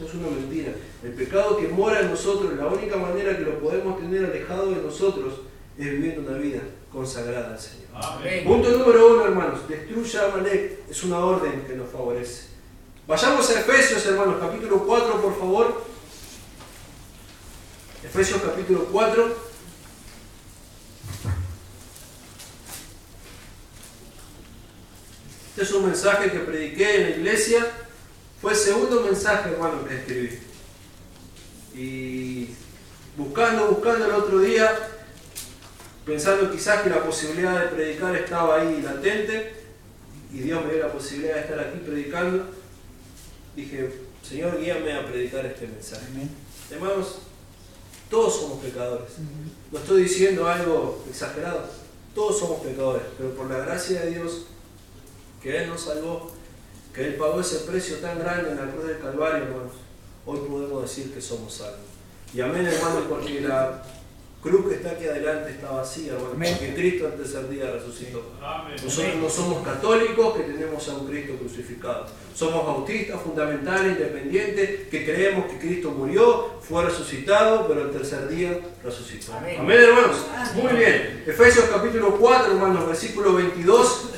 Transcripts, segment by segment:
Esto es una mentira. El pecado que mora en nosotros, la única manera que lo podemos tener alejado de nosotros es viviendo una vida consagrada al Señor. Amén. Punto número 1, hermanos. Destruya a Amalek. Es una orden que nos favorece. Vayamos a Efesios, hermanos, capítulo 4, por favor. Efesios capítulo 4. Este es un mensaje que prediqué en la iglesia. Fue el segundo mensaje, hermano, que escribí. Y buscando el otro día, pensando quizás que la posibilidad de predicar estaba ahí latente, y Dios me dio la posibilidad de estar aquí predicando, dije, Señor, guíame a predicar este mensaje. Hermanos, todos somos pecadores. No estoy diciendo algo exagerado. Todos somos pecadores, pero por la gracia de Dios, que Él nos salvó, que Él pagó ese precio tan grande en la cruz del Calvario, hermanos, hoy podemos decir que somos salvos. Y amén, hermanos, porque la cruz que está aquí adelante está vacía, hermanos, porque Cristo al tercer día resucitó. Amén. Nosotros no somos católicos que tenemos a un Cristo crucificado. Somos bautistas, fundamentales, independientes, que creemos que Cristo murió, fue resucitado, pero al tercer día resucitó. Amén. Amén, hermanos. Muy bien. Efesios capítulo 4, hermanos, versículo 22.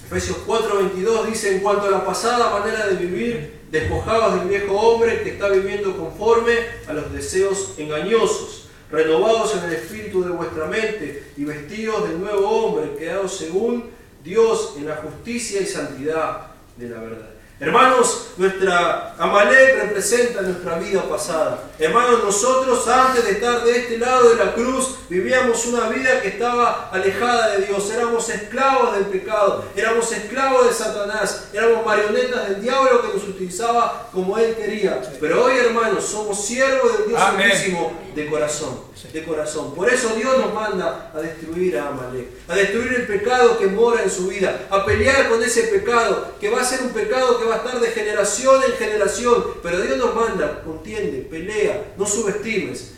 Efesios 4:22 dice: en cuanto a la pasada manera de vivir, despojados del viejo hombre que está viviendo conforme a los deseos engañosos, renovados en el espíritu de vuestra mente y vestidos del nuevo hombre, creados según Dios en la justicia y santidad de la verdad. Hermanos, nuestra Amalek representa nuestra vida pasada. Hermanos, nosotros antes de estar de este lado de la cruz vivíamos una vida que estaba alejada de Dios. Éramos esclavos del pecado, éramos esclavos de Satanás, éramos marionetas del diablo que nos utilizaba como él quería. Pero hoy, hermanos, somos siervos del Dios Santísimo de corazón. De corazón. Por eso Dios nos manda a destruir a Amalek, a destruir el pecado que mora en su vida, a pelear con ese pecado, que va a ser un pecado que va a estar de generación en generación. Pero Dios nos manda, contiende, pelea, no subestimes.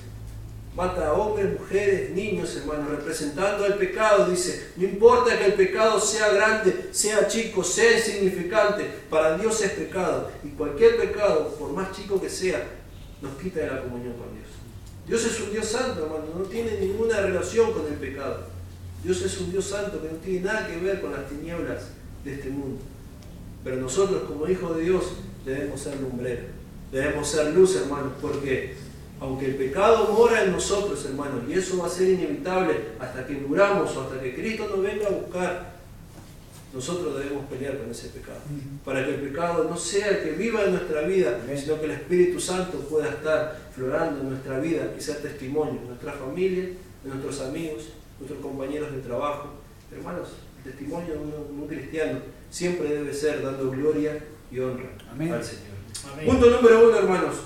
Mata a hombres, mujeres, niños, hermanos, representando el pecado. Dice, no importa que el pecado sea grande, sea chico, sea insignificante, para Dios es pecado. Y cualquier pecado, por más chico que sea, nos quita de la comunión con Dios. Dios es un Dios santo, hermano, no tiene ninguna relación con el pecado. Dios es un Dios santo que no tiene nada que ver con las tinieblas de este mundo. Pero nosotros, como hijos de Dios, debemos ser lumbreros, debemos ser luz, hermanos, porque aunque el pecado mora en nosotros, hermanos, y eso va a ser inevitable hasta que muramos o hasta que Cristo nos venga a buscar, nosotros debemos pelear con ese pecado, para que el pecado no sea el que viva en nuestra vida, sino que el Espíritu Santo pueda estar florando en nuestra vida y ser testimonio de nuestra familia, de nuestros amigos, nuestros compañeros de trabajo. Hermanos, el testimonio de un cristiano siempre debe ser dando gloria y honra al Señor. Amén. Punto número 1, hermanos,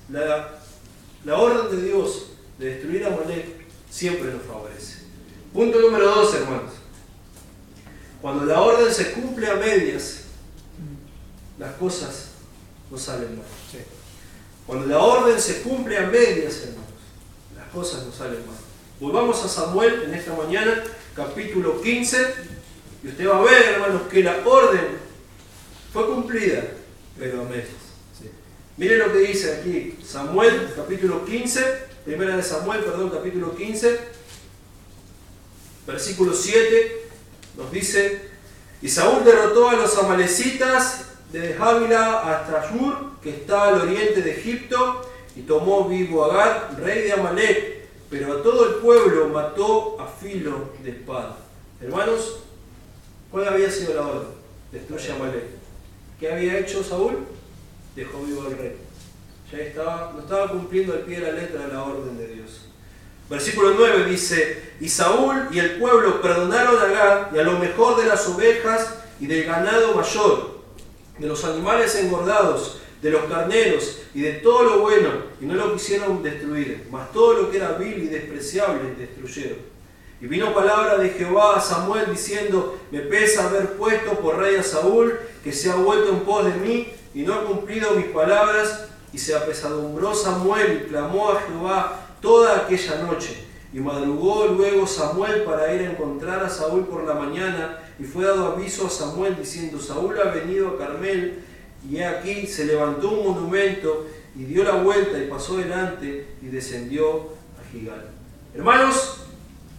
la orden de Dios de destruir a Amalek siempre nos favorece. Punto número 2, hermanos. Cuando la orden se cumple a medias, las cosas no salen mal. Cuando la orden se cumple a medias, hermanos, las cosas no salen mal. Volvamos a Samuel en esta mañana, capítulo 15, y usted va a ver, hermanos, que la orden fue cumplida, pero a medias. Miren lo que dice aquí, Samuel, capítulo 15, primera de Samuel, capítulo 15, versículo 7. Nos dice, y Saúl derrotó a los amalecitas desde Havila hasta Ashur, que está al oriente de Egipto, y tomó vivo a Agag, rey de Amalek, pero a todo el pueblo mató a filo de espada. Hermanos, ¿cuál había sido la orden? Destruye a Amalek. ¿Qué había hecho Saúl? Dejó vivo al rey. Ya no estaba cumpliendo al pie de la letra de la orden de Dios. Versículo 9 dice, y Saúl y el pueblo perdonaron a Agag y a lo mejor de las ovejas y del ganado mayor, de los animales engordados, de los carneros y de todo lo bueno, y no lo quisieron destruir, mas todo lo que era vil y despreciable destruyeron. Y vino palabra de Jehová a Samuel diciendo, me pesa haber puesto por rey a Saúl, que se ha vuelto en pos de mí y no ha cumplido mis palabras. Y se apesadumbró Samuel y clamó a Jehová toda aquella noche. Y madrugó luego Samuel para ir a encontrar a Saúl por la mañana, y fue dado aviso a Samuel diciendo, Saúl ha venido a Carmel, y he aquí se levantó un monumento y dio la vuelta y pasó delante y descendió a Gilgal. Hermanos,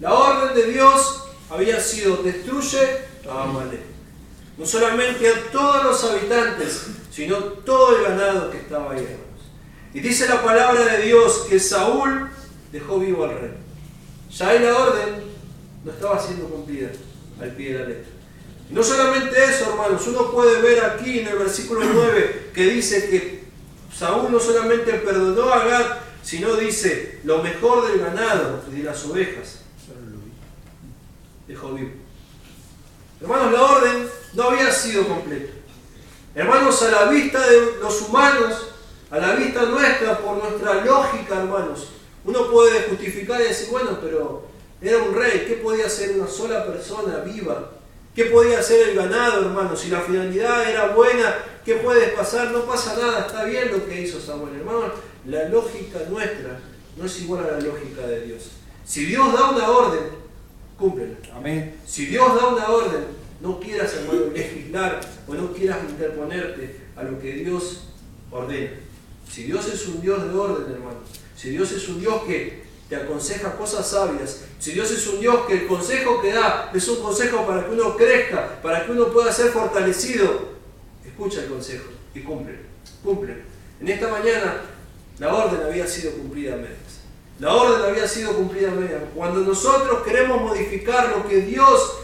la orden de Dios había sido: destruye a Amalek. No solamente a todos los habitantes, sino todo el ganado que estaba ahí, hermanos. Y dice la palabra de Dios que Saúl dejó vivo al rey. Ya ahí la orden no estaba siendo cumplida al pie de la letra. Y no solamente eso, hermanos, uno puede ver aquí en el versículo 9 que dice que Saúl no solamente perdonó a Gad, sino dice lo mejor del ganado y de las ovejas dejó vivo. Hermanos, la orden no había sido completa. Hermanos, a la vista de los humanos, a la vista nuestra, por nuestra lógica, hermanos, uno puede justificar y decir, bueno, pero era un rey, ¿qué podía hacer una sola persona viva? ¿Qué podía hacer el ganado, hermanos? Si la finalidad era buena, ¿qué puede pasar? No pasa nada, está bien lo que hizo Samuel. Hermanos, la lógica nuestra no es igual a la lógica de Dios. Si Dios da una orden, cúmplela. Amén. Si Dios da una orden, no quieras, hermano, legislar o no quieras interponerte a lo que Dios ordena. Si Dios es un Dios de orden, hermano, si Dios es un Dios que te aconseja cosas sabias, si Dios es un Dios que el consejo que da es un consejo para que uno crezca, para que uno pueda ser fortalecido, escucha el consejo y cumple. En esta mañana la orden había sido cumplida a medias. La orden había sido cumplida a medias. Cuando nosotros queremos modificar lo que Dios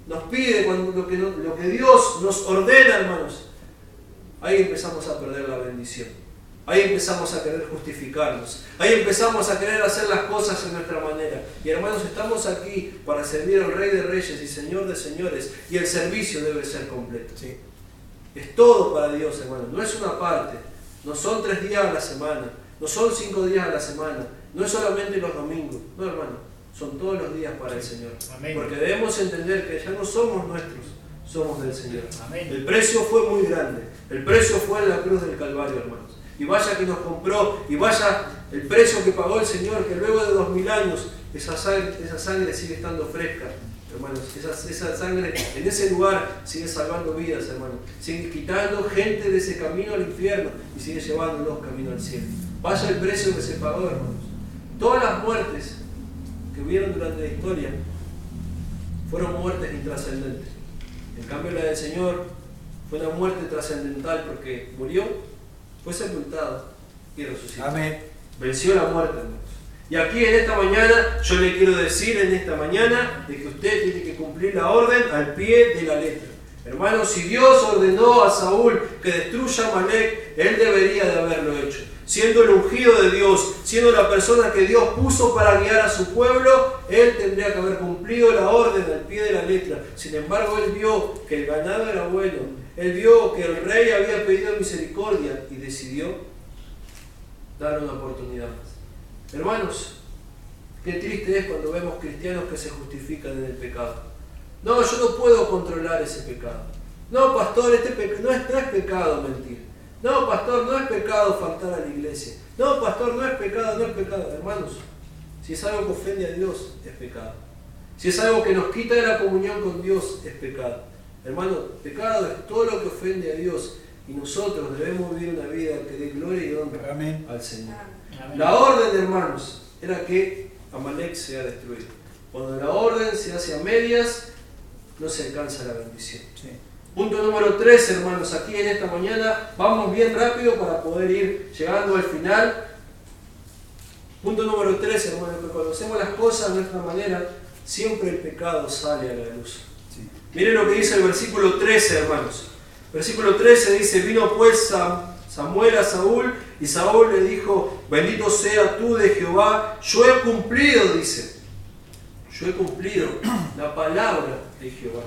nos pide, lo que Dios nos ordena, hermanos, ahí empezamos a perder la bendición. Ahí empezamos a querer justificarnos. Ahí empezamos a querer hacer las cosas en nuestra manera. Y hermanos, estamos aquí para servir al Rey de Reyes y Señor de Señores. Y el servicio debe ser completo. Sí. Es todo para Dios, hermanos. No es una parte. No son 3 días a la semana. No son 5 días a la semana. No es solamente los domingos. No, hermano. Son todos los días para el Señor. Amén. Porque debemos entender que ya no somos nuestros. Somos del Señor. Amén. El precio fue muy grande. El precio fue en la cruz del Calvario, hermanos. Y vaya que nos compró, y vaya el precio que pagó el Señor, que luego de 2000 años esa sangre sigue estando fresca, hermanos. Esa sangre en ese lugar sigue salvando vidas, hermanos. Sigue quitando gente de ese camino al infierno y sigue llevándolos camino al cielo. Vaya el precio que se pagó, hermanos. Todas las muertes que hubieron durante la historia fueron muertes intrascendentes. En cambio la del Señor fue una muerte trascendental porque murió, fue sepultado y resucitó. Amén. Venció la muerte, hermanos. Y aquí en esta mañana, yo le quiero decir en esta mañana de que usted tiene que cumplir la orden al pie de la letra. Hermanos, si Dios ordenó a Saúl que destruya a Amalek, él debería de haberlo hecho. Siendo el ungido de Dios, siendo la persona que Dios puso para guiar a su pueblo, él tendría que haber cumplido la orden al pie de la letra. Sin embargo, él vio que el ganado era bueno. Él vio que el rey había pedido misericordia y decidió dar una oportunidad más. Hermanos, qué triste es cuando vemos cristianos que se justifican en el pecado. No, yo no puedo controlar ese pecado. No, pastor, no es pecado mentir. No, pastor, no es pecado faltar a la iglesia. No, pastor, no es pecado. Hermanos, si es algo que ofende a Dios, es pecado. Si es algo que nos quita de la comunión con Dios, es pecado. Hermano, pecado es todo lo que ofende a Dios y nosotros debemos vivir una vida que dé gloria y honra Amén. al Señor. Amén. La orden, hermanos, era que Amalek sea destruido. Cuando la orden se hace a medias, no se alcanza la bendición. Sí. Punto número 3, hermanos, aquí en esta mañana vamos bien rápido para poder ir llegando al final. Punto número 3, hermanos, que cuando hacemos las cosas de nuestra manera, siempre el pecado sale a la luz. Sí. Miren lo que dice el versículo 13, hermanos. Versículo 13 dice: vino pues Samuel a Saúl, y Saúl le dijo: bendito sea tú de Jehová, yo he cumplido, dice. Yo he cumplido la palabra de Jehová.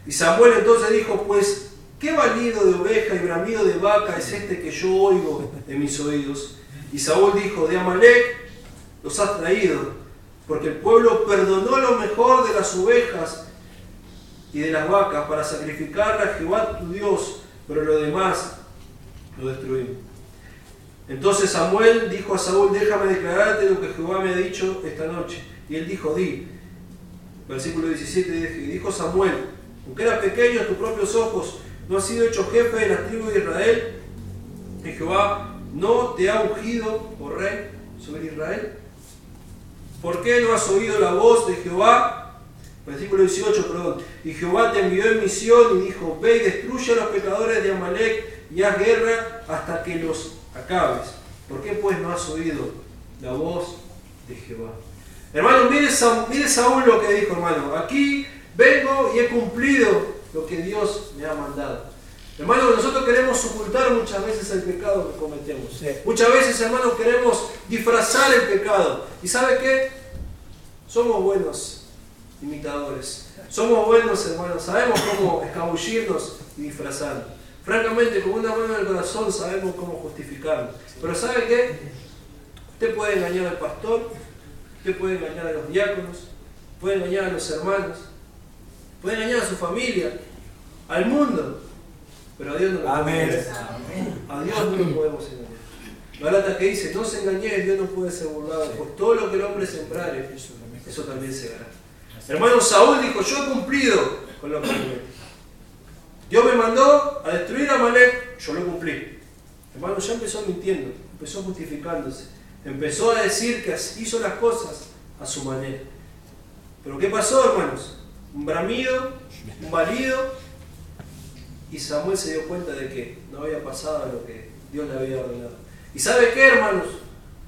Y Samuel entonces dijo: pues, ¿qué balido de oveja y bramido de vaca es este que yo oigo de mis oídos? Y Saúl dijo: de Amalek los has traído, porque el pueblo perdonó lo mejor de las ovejas y de las vacas para sacrificarle a Jehová tu Dios, pero lo demás lo destruimos. Entonces Samuel dijo a Saúl: déjame declararte lo que Jehová me ha dicho esta noche. Y él dijo: di. Versículo 17, y dijo Samuel: aunque eras pequeño a tus propios ojos, no has sido hecho jefe de las tribus de Israel, que Jehová no te ha ungido por rey sobre Israel. ¿Por qué no has oído la voz de Jehová? Versículo 18, perdón. Y Jehová te envió en misión y dijo, ve y destruye a los pecadores de Amalec y haz guerra hasta que los acabes. ¿Por qué pues no has oído la voz de Jehová? Hermano, mire Saúl lo que dijo, hermano. Aquí vengo y he cumplido lo que Dios me ha mandado. Hermano, nosotros queremos ocultar muchas veces el pecado que cometemos. Sí. Muchas veces, hermano, queremos disfrazar el pecado. ¿Y sabe qué? Somos buenos imitadores. Somos buenos, hermanos. Sabemos cómo escabullirnos y disfrazarnos. Francamente, con una mano en el corazón sabemos cómo justificarnos. Pero ¿sabe qué? Usted puede engañar al pastor, usted puede engañar a los diáconos, puede engañar a los hermanos, puede engañar a su familia, al mundo. Pero a Dios no lo podemos engañar. A Dios no lo podemos engañar. Gálatas que dice, no se engañéis, Dios no puede ser burlado, pues todo lo que el hombre sembrare, eso también segará. Hermano, Saúl dijo, yo he cumplido con lo que prometí. Dios me mandó a destruir a Amalec, yo lo cumplí. Hermano, ya empezó mintiendo, empezó justificándose, empezó a decir que hizo las cosas a su manera. Pero ¿qué pasó, hermanos? Un bramido, un balido. Y Samuel se dio cuenta de que no había pasado lo que Dios le había ordenado. ¿Y sabe qué, hermanos?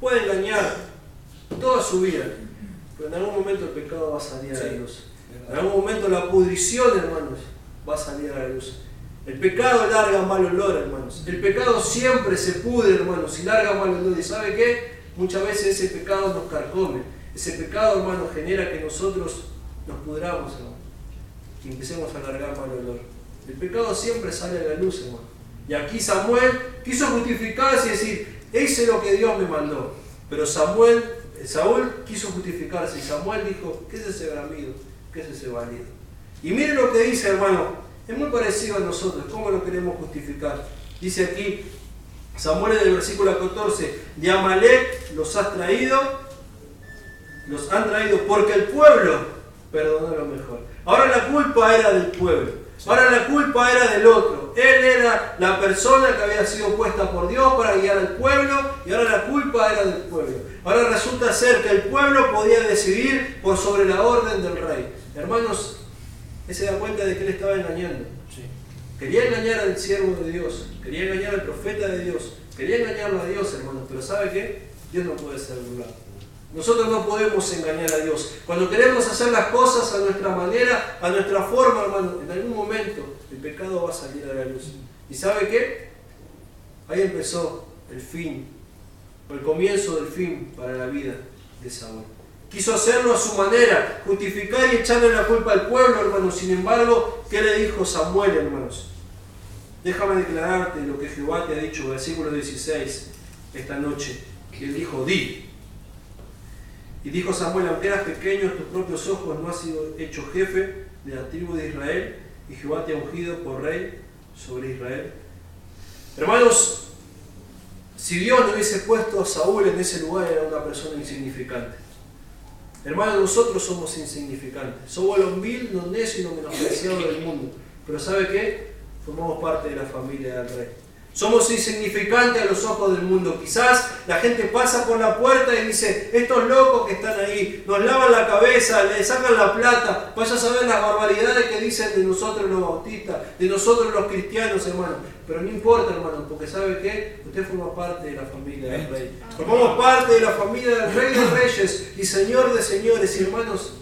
Puede engañar toda su vida, pero en algún momento el pecado va a salir a la luz. En algún momento la pudrición, hermanos, va a salir a la luz. El pecado larga mal olor, hermanos. El pecado siempre se pudre, hermanos, y larga mal olor. ¿Y sabe qué? Muchas veces ese pecado nos carcome. Ese pecado, hermanos, genera que nosotros nos pudramos, hermanos, y empecemos a largar mal olor. El pecado siempre sale a la luz, hermano. Y aquí Samuel quiso justificarse y decir, hice lo que Dios me mandó. Pero Saúl quiso justificarse y Samuel dijo, ¿qué es ese bramido? ¿Qué es ese balido? Y miren lo que dice, hermano. Es muy parecido a nosotros. ¿Cómo lo queremos justificar? Dice aquí, Samuel en el versículo 14, de Amalec los han traído porque el pueblo perdonó lo mejor. Ahora la culpa era del pueblo. Ahora la culpa era del otro. Él era la persona que había sido puesta por Dios para guiar al pueblo y ahora la culpa era del pueblo. Ahora resulta ser que el pueblo podía decidir por sobre la orden del rey. Hermanos, él se da cuenta de que él estaba engañando. Quería engañar al siervo de Dios, quería engañar al profeta de Dios, quería engañarlo a Dios, hermanos, pero ¿sabe qué? Dios no puede ser burlado. Nosotros no podemos engañar a Dios. Cuando queremos hacer las cosas a nuestra manera, a nuestra forma, hermano, en algún momento el pecado va a salir a la luz. ¿Y sabe qué? Ahí empezó el fin, o el comienzo del fin para la vida de Saúl. Quiso hacerlo a su manera, justificar y echarle la culpa al pueblo, hermanos. Sin embargo, ¿qué le dijo Samuel, hermanos? Déjame declararte lo que Jehová te ha dicho, versículo 16, esta noche. Y él dijo, di. Y dijo Samuel, aunque eras pequeño en tus propios ojos, no has sido hecho jefe de la tribu de Israel, y Jehová te ha ungido por rey sobre Israel. Hermanos, si Dios no hubiese puesto a Saúl en ese lugar, era una persona insignificante. Hermanos, nosotros somos insignificantes. Somos lo vil, lo necio y lo menospreciado del mundo. Pero ¿sabe qué? Formamos parte de la familia del rey. Somos insignificantes a los ojos del mundo. Quizás la gente pasa por la puerta y dice, estos locos que están ahí, nos lavan la cabeza, le sacan la plata. Vaya a saber las barbaridades que dicen de nosotros los bautistas, de nosotros los cristianos, hermanos. Pero no importa, hermanos, porque ¿sabe qué? Usted forma parte de la familia del rey. Formamos parte de la familia del rey de reyes y señor de señores. Y hermanos,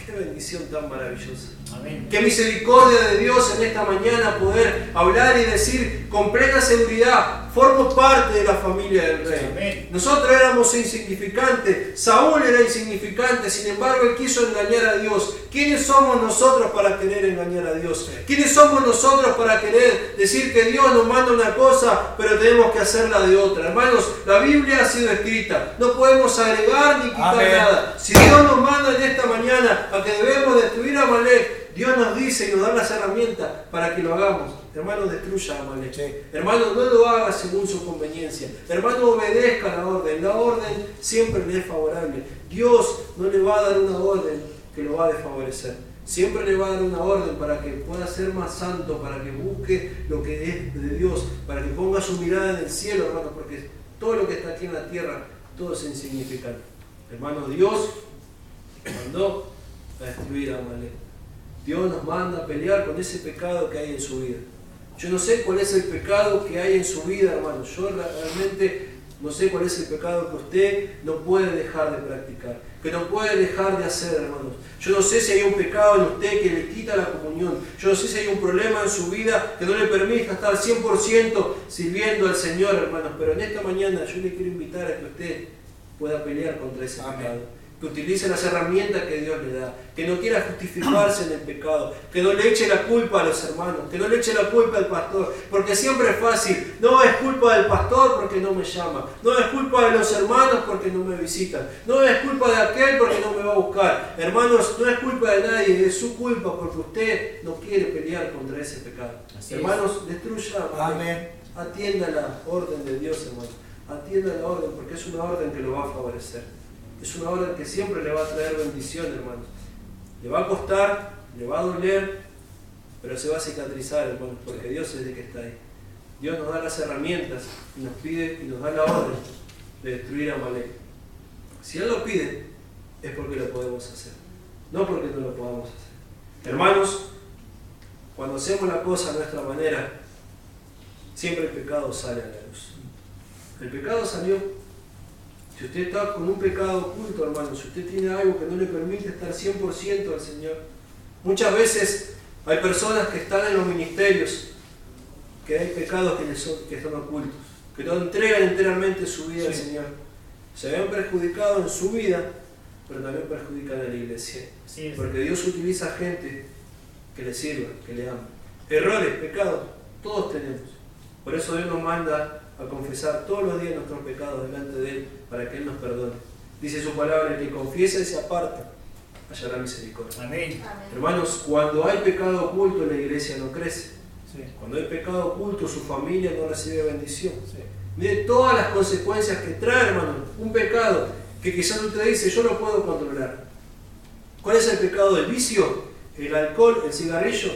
qué bendición tan maravillosa. Amén. Qué misericordia de Dios en esta mañana poder hablar y decir con plena seguridad, formo parte de la familia del rey. Amén. Nosotros éramos insignificantes, Saúl era insignificante, sin embargo él quiso engañar a Dios. ¿Quiénes somos nosotros para querer engañar a Dios? ¿Quiénes somos nosotros para querer decir que Dios nos manda una cosa, pero tenemos que hacerla de otra? Hermanos, la Biblia ha sido escrita, no podemos agregar ni quitar nada. Si Dios nos manda en esta mañana a que debemos destruir a Amalec, Dios nos dice y nos da las herramientas para que lo hagamos. Hermano, destruya a Amalec. Sí. Hermano, no lo haga según su conveniencia. Hermano, obedezca la orden. La orden siempre le es favorable. Dios no le va a dar una orden que lo va a desfavorecer. Siempre le va a dar una orden para que pueda ser más santo, para que busque lo que es de Dios, para que ponga su mirada en el cielo, hermano, porque todo lo que está aquí en la tierra, todo es insignificante. Hermano, Dios mandó a destruir a Amalek. Dios nos manda a pelear con ese pecado que hay en su vida. Yo no sé cuál es el pecado que hay en su vida, hermano. Yo realmente no sé cuál es el pecado que usted no puede dejar de practicar, que no puede dejar de hacer, hermanos. Yo no sé si hay un pecado en usted que le quita la comunión. Yo no sé si hay un problema en su vida que no le permita estar 100% sirviendo al Señor, hermanos. Pero en esta mañana yo le quiero invitar a que usted pueda pelear contra ese pecado. Que utilice las herramientas que Dios le da, que no quiera justificarse en el pecado, que no le eche la culpa a los hermanos, que no le eche la culpa al pastor, porque siempre es fácil. No es culpa del pastor porque no me llama, no es culpa de los hermanos porque no me visitan, no es culpa de aquel porque no me va a buscar. Hermanos, no es culpa de nadie, es su culpa porque usted no quiere pelear contra ese pecado. Así hermanos, destruya, amén. Atienda la orden de Dios, hermanos, atienda la orden porque es una orden que lo va a favorecer. Es una orden que siempre le va a traer bendición, hermanos. Le va a costar, le va a doler, pero se va a cicatrizar, hermanos, porque Dios es el que está ahí. Dios nos da las herramientas y nos pide y nos da la orden de destruir a Amalek. Si Él lo pide, es porque lo podemos hacer, no porque no lo podamos hacer. Hermanos, cuando hacemos la cosa a nuestra manera, siempre el pecado sale a la luz. El pecado salió. Si usted está con un pecado oculto, hermano, si usted tiene algo que no le permite estar 100% al Señor. Muchas veces hay personas que están en los ministerios, que hay pecados que están ocultos, que no entregan enteramente su vida al Señor. Se ven perjudicados en su vida, pero también perjudican a la iglesia. Porque Dios utiliza gente que le sirva, que le ama. Errores, pecados, todos tenemos. Por eso Dios nos manda a confesar todos los días nuestros pecados delante de Él, para que Él nos perdone. Dice su palabra, el que confiesa y se aparta, hallará misericordia. Amén. Hermanos, cuando hay pecado oculto, la iglesia no crece. Sí. Cuando hay pecado oculto, su familia no recibe bendición. Sí. Mire todas las consecuencias que trae, hermano, un pecado que quizás usted dice, yo lo puedo controlar. ¿Cuál es el pecado del vicio? ¿El alcohol? ¿El cigarrillo?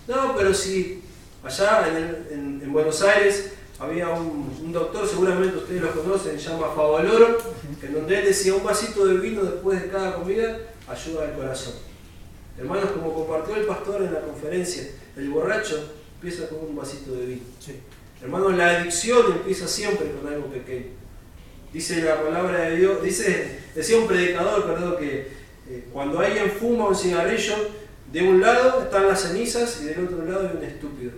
No, pero si allá en Buenos Aires había un doctor, seguramente ustedes lo conocen, se llama Favaloro, en donde él decía un vasito de vino después de cada comida ayuda al corazón. Hermanos, como compartió el pastor en la conferencia, el borracho empieza con un vasito de vino. Sí. Hermanos, la adicción empieza siempre con algo pequeño. Dice la palabra de Dios, decía un predicador, que cuando alguien fuma un cigarrillo, de un lado están las cenizas y del otro lado hay un estúpido.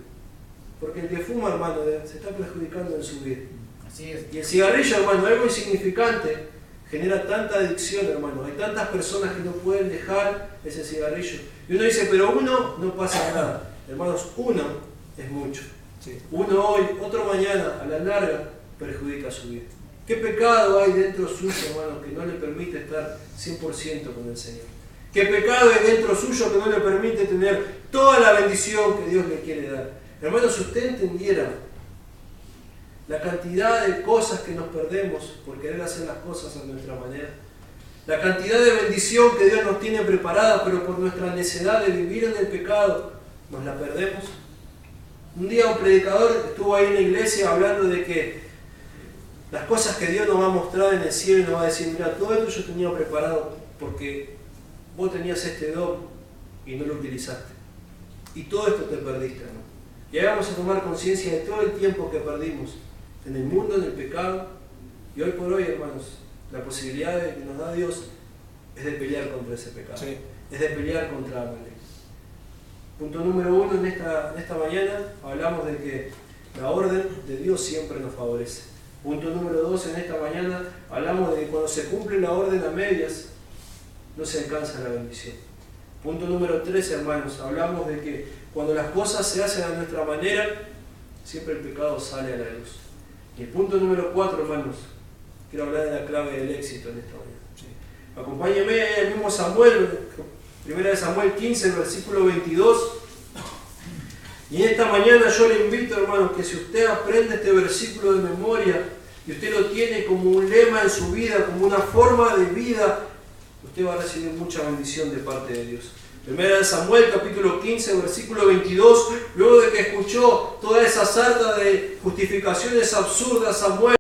Porque el que fuma, hermano, se está perjudicando en su vida. Así es. Y el cigarrillo, hermano, algo insignificante, genera tanta adicción, hermano. Hay tantas personas que no pueden dejar ese cigarrillo. Y uno dice, pero uno no pasa nada. Hermanos, uno es mucho. Sí. Uno hoy, otro mañana, a la larga, perjudica su vida. ¿Qué pecado hay dentro suyo, hermano, que no le permite estar 100% con el Señor? ¿Qué pecado hay dentro suyo que no le permite tener toda la bendición que Dios le quiere dar? Hermanos, si usted entendiera la cantidad de cosas que nos perdemos por querer hacer las cosas a nuestra manera, la cantidad de bendición que Dios nos tiene preparada, pero por nuestra necedad de vivir en el pecado, nos la perdemos. Un día un predicador estuvo ahí en la iglesia hablando de que las cosas que Dios nos va a mostrar en el cielo y nos va a decir, mira, todo esto yo tenía preparado porque vos tenías este don y no lo utilizaste. Y todo esto te perdiste, ¿no? Y ahí vamos a tomar conciencia de todo el tiempo que perdimos en el mundo, en el pecado. Y hoy por hoy, hermanos, la posibilidad que nos da Dios es de pelear contra ese pecado. Sí. Es de pelear contra Amalek. Punto número 1, en esta mañana hablamos de que la orden de Dios siempre nos favorece. Punto número 2, en esta mañana hablamos de que cuando se cumple la orden a medias, no se alcanza la bendición. Punto número 3, hermanos, hablamos de que cuando las cosas se hacen a nuestra manera, siempre el pecado sale a la luz. Y el punto número 4, hermanos, quiero hablar de la clave del éxito en esta mañana. Sí. Acompáñenme ahí al mismo Samuel, 1 Samuel 15, versículo 22. Y en esta mañana yo le invito, hermanos, que si usted aprende este versículo de memoria y usted lo tiene como un lema en su vida, como una forma de vida, usted va a recibir mucha bendición de parte de Dios. Primera de Samuel, capítulo 15, versículo 22, luego de que escuchó toda esa sarta de justificaciones absurdas, Samuel